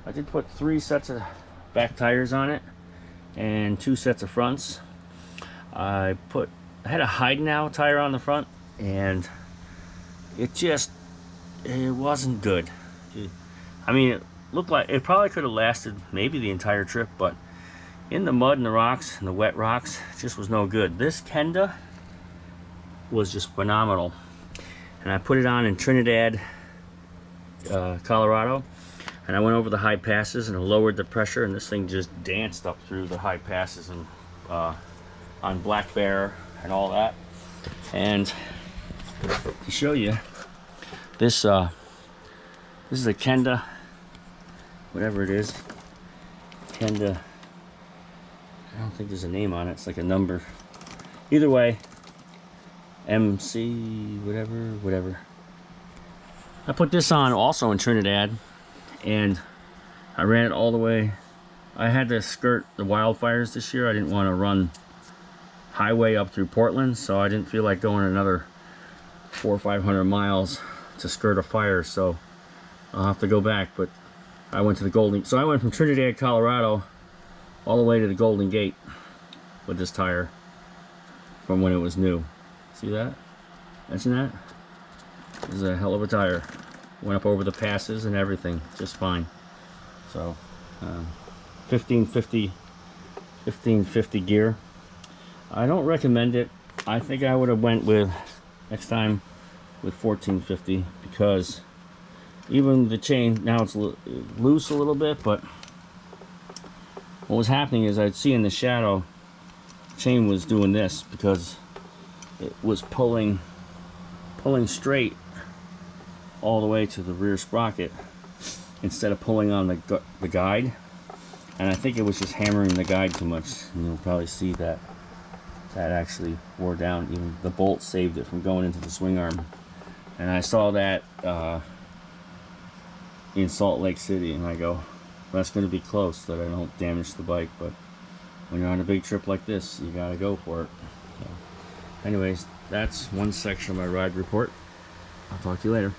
I did put 3 sets of back tires on it and 2 sets of fronts. I had a Heidenau tire on the front, and it wasn't good. I mean, it looked like it probably could have lasted maybe the entire trip, but in the mud and the rocks and the wet rocks, it just was no good. This Kenda was just phenomenal, and I put it on in Trinidad, Colorado, and I went over the high passes and I lowered the pressure, and this thing just danced up through the high passes and on Black Bear and all that. And to show you, this is a Kenda, whatever it is, Kenda. I don't think there's a name on it. It's like a number. Either way, MC, whatever. I put this on also in Trinidad, and I ran it all the way. I had to skirt the wildfires this year. I didn't want to run highway up through Portland, so I didn't feel like going another 400 or 500 miles to skirt a fire, so I'll have to go back. But I went to the Golden, so I went from Trinidad, Colorado, all the way to the Golden Gate with this tire from when it was new. See that? Imagine that? This is a hell of a tire. Went up over the passes and everything just fine. So 1550 gear. I don't recommend it. I think I would have went with next time with 1450, because even the chain now, it's loose a little bit, but what was happening is I'd see in the shadow the chain was doing this because it was pulling straight all the way to the rear sprocket instead of pulling on the guide, and I think it was just hammering the guide too much, and you'll probably see that actually wore down. Even the bolt saved it from going into the swing arm, and I saw that in Salt Lake City, and I go, that's going to be close that I don't damage the bike. But when you're on a big trip like this, you gotta go for it. So anyways, that's one section of my ride report. I'll talk to you later.